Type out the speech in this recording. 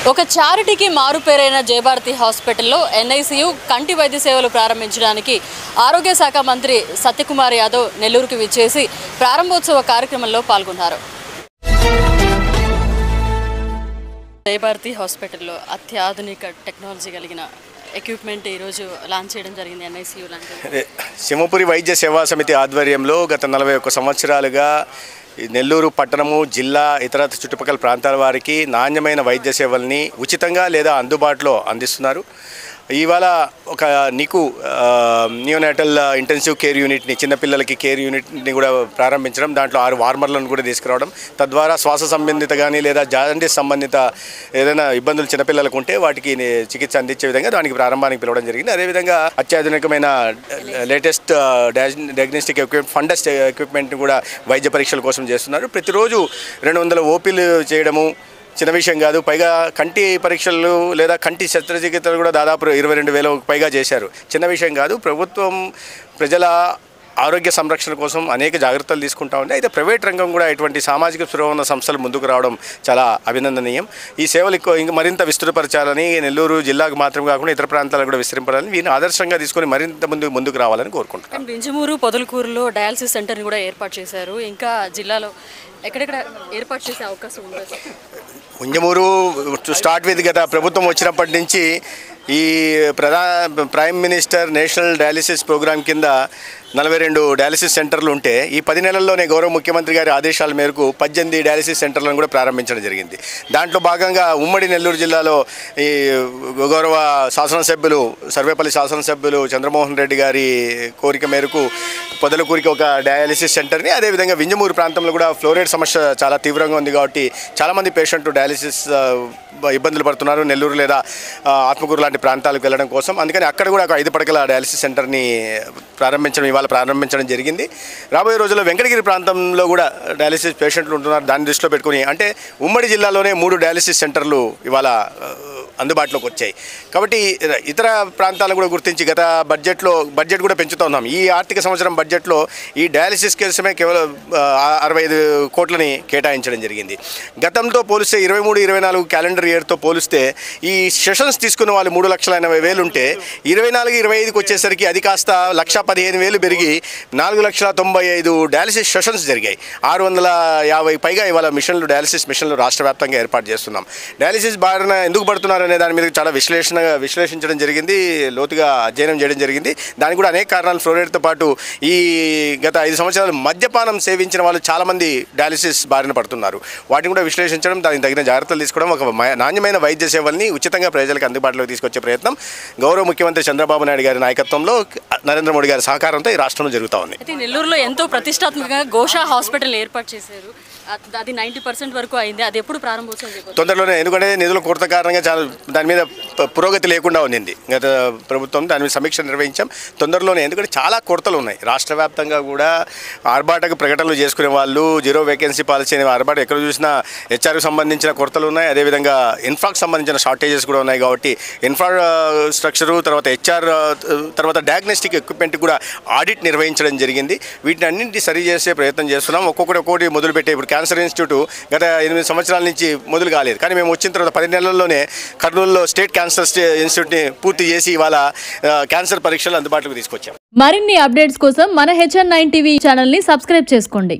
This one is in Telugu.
ఒక చారిటీకి మారుపేరైన జయభారతి హాస్పిటల్లో ఎన్ఐసియు కంటి వైద్య సేవలు ప్రారంభించడానికి ఆరోగ్య శాఖ మంత్రి సత్యకుమార్ యాదవ్ నెల్లూరుకు విచ్చేసి ప్రారంభోత్సవ కార్యక్రమంలో పాల్గొన్నారు. జయభారతి హాస్పిటల్లో అత్యాధునిక టెక్నాలజీ కలిగిన ఎక్విప్మెంట్ ఈరోజు లాంచ్ చేయడం జరిగింది. ఎన్ఐసియు లాంటి సింహపురి వైద్య సేవా సమితి ఆధ్వర్యంలో గత 41 సంవత్సరాలుగా నెల్లూరు పట్టణము జిల్లా ఇతర చుట్టుపక్కల ప్రాంతాల వారికి నాణ్యమైన వైద్య సేవల్ని ఉచితంగా లేదా అందుబాటులో అందిస్తున్నారు. ఇవాళ ఒక నియోనాటల్ ఇంటెన్సివ్ కేర్ యూనిట్ని, చిన్నపిల్లలకి కేర్ యూనిట్ని కూడా ప్రారంభించడం, దాంట్లో 6 వార్మర్లను కూడా తీసుకురావడం, తద్వారా శ్వాస సంబంధిత కానీ లేదా జాండీస్ సంబంధిత ఏదైనా ఇబ్బందులు చిన్నపిల్లలకు ఉంటే వాటికి చికిత్స అందించే విధంగా దానికి ప్రారంభానికి పిలవడం జరిగింది. అదేవిధంగా అత్యాధునికమైన లేటెస్ట్ డయాగ్నోస్టిక్ ఫండస్ ఎక్విప్మెంట్ని కూడా వైద్య పరీక్షల కోసం చేస్తున్నారు. ప్రతిరోజు 200 ఓపీలు చేయడము చిన్న విషయం కాదు. పైగా కంటి పరీక్షలు లేదా కంటి శస్త్రచికిత్సలు కూడా దాదాపు 22,000 పైగా చేశారు. చిన్న విషయం కాదు. ప్రభుత్వం ప్రజల ఆరోగ్య సంరక్షణ కోసం అనేక జాగ్రత్తలు తీసుకుంటా ఉంది. అయితే ప్రైవేట్ రంగం కూడా ఇటువంటి సామాజిక స్పృహ ఉన్న సంస్థలు ముందుకు రావడం చాలా అభినందనీయం. ఈ సేవలు ఇంకా మరింత విస్తృతపరచాలని, నెల్లూరు జిల్లాకు మాత్రం కాకుండా ఇతర ప్రాంతాలకు కూడా విస్తరింపాలని, వీరిని ఆదర్శంగా తీసుకొని మరింత ముందుకు రావాలని కోరుకుంటున్నాను. వింజమూరు పొదలకూరులో డయాలసిస్ సెంటర్ని కూడా ఏర్పాటు చేశారు. ఇంకా జిల్లాలో ఎక్కడెక్కడ ఏర్పాటు చేసే అవకాశం ఉంది? వింజమూరు స్టార్ట్ విత్ గత ప్రభుత్వం వచ్చినప్పటి నుంచి ఈ prime minister national dialysis programme కింద 42 డయాలసిస్ సెంటర్లు ఉంటే ఈ 10 నెలల్లోనే గౌరవ ముఖ్యమంత్రి గారి ఆదేశాల మేరకు 18 డయాలసిస్ సెంటర్లను కూడా ప్రారంభించడం జరిగింది. దాంట్లో భాగంగా ఉమ్మడి నెల్లూరు జిల్లాలో ఈ గౌరవ శాసనసభ్యులు సర్వేపల్లి శాసనసభ్యులు చంద్రమోహన్ రెడ్డి గారి కోరిక మేరకు పొదలకూరికి ఒక డయాలసిస్ సెంటర్ని, అదేవిధంగా వింజమూరు ప్రాంతంలో కూడా ఫ్లోరైడ్ సమస్య చాలా తీవ్రంగా ఉంది కాబట్టి చాలామంది పేషెంట్లు డయాలసిస్ ఇబ్బందులు పడుతున్నారు నెల్లూరు లేదా ఆత్మకూరు లాంటి ప్రాంతాలకు వెళ్ళడం కోసం. అందుకని అక్కడ కూడా ఒక 5 పడకల డయాలసిస్ సెంటర్ని ప్రారంభించడం జరిగింది. రాబోయే రోజుల్లో వెంకటగిరి ప్రాంతంలో కూడా డయాలసిస్ పేషెంట్లు ఉంటున్నారు. దాన్ని దృష్టిలో పెట్టుకుని అంటే ఉమ్మడి జిల్లాలోనే 3 డయాలసిస్ సెంటర్లు ఇవాళ అందుబాటులోకి వచ్చాయి. కాబట్టి ఇతర ప్రాంతాలను కూడా గుర్తించి గత బడ్జెట్ కూడా పెంచుతూ ఉన్నాం. ఈ ఆర్థిక సంవత్సరం బడ్జెట్లో ఈ డయాలసిస్ కోసమే కేవలం 65 కోట్లని కేటాయించడం జరిగింది. గతంతో పోలిస్తే 23-24 క్యాలెండర్ ఇయర్తో పోలిస్తే ఈ సెషన్స్ తీసుకున్న వాళ్ళు 3,80,000 ఉంటే 24-25కి వచ్చేసరికి అది కాస్త 1,15,000 పెరిగి 4,95,000 డయాలసిస్ సెషన్స్ జరిగాయి. 650 పైగా ఇవాళ డయాలసిస్ మిషన్లు రాష్ట్ర వ్యాప్తంగా ఏర్పాటు చేస్తున్నాం. డయాలసిస్ బారిన ఎందుకు పడుతున్నారు అనే దాని మీద చాలా విశ్లేషించడం జరిగింది, లోతుగా అధ్యయనం చేయడం జరిగింది. దానికి కూడా అనేక కారణాలు, ఫ్లోరైడ్తో పాటు ఈ గత 5 సంవత్సరాలు మద్యపానం సేవించిన వాళ్ళు చాలామంది డయాలసిస్ బారిన పడుతున్నారు. వాటిని కూడా విశ్లేషించడం, దానికి తగిన జాగ్రత్తలు తీసుకోవడం, ఒక నాణ్యమైన వైద్య సేవల్ని ఉచితంగా ప్రజలకు అందుబాటులోకి తీసుకొచ్చే ప్రయత్నం గౌరవ ముఖ్యమంత్రి చంద్రబాబు నాయుడు గారి నాయకత్వంలో నరేంద్ర మోడీ గారి సహకారంతో ఈ రాష్ట్రంలో జరుగుతూ ఉంది. అయితే నెల్లూరులో ఎంతో ప్రతిష్టాత్మకంగా గోషా హాస్పిటల్ ఏర్పాటు చేశారు. అది 90% వరకు అయింది. అది ఎప్పుడు ప్రారంభోత్సవం? తొందరలోనే. ఎందుకంటే నిధుల కొరత కారణంగా చాలా దాని మీద పురోగతి లేకుండా ఉంది గత ప్రభుత్వం. దాని మీద సమీక్ష నిర్వహించాం. తొందరలోనే, ఎందుకంటే చాలా కొరతలు ఉన్నాయి రాష్ట్ర వ్యాప్తంగా కూడా. ఆర్బాటకు ప్రకటనలు చేసుకునే వాళ్ళు, 0 వేకెన్సీ పాలసీ అనే ఆర్బాట ఎక్కడ చూసినా హెచ్ఆర్కి సంబంధించిన కొరతలు ఉన్నాయి. అదేవిధంగా ఇన్ఫ్రాకి సంబంధించిన షార్టేజెస్ కూడా ఉన్నాయి. కాబట్టి ఇన్ఫ్రాస్ట్రక్చరు, తర్వాత హెచ్ఆర్, తర్వాత డయాగ్నోస్టిక్ ఎక్విప్మెంట్ కూడా ఆడిట్ నిర్వహించడం జరిగింది. వీటిని అన్నింటినీ సరి చేసే ప్రయత్నం చేస్తున్నాం. ఒక్కొక్కటి మొదలుపెట్టే ఇప్పుడు క్యాన్సర్ ఇన్స్టిట్యూట్ గత 8 సంవత్సరాల నుంచి మొదలు కాలేదు. కానీ మేము వచ్చిన తర్వాత 10 నెలల్లోనే కర్నూలులో స్టేట్ క్యాన్సర్ ఇన్స్టిట్యూట్ని పూర్తి చేసి ఇవాళ క్యాన్సర్ పరీక్షలు అందుబాటులోకి తీసుకొచ్చాం. మరిన్ని అప్డేట్స్ కోసం మన HN9 టీవీ ఛానల్ని సబ్స్క్రైబ్ చేసుకోండి.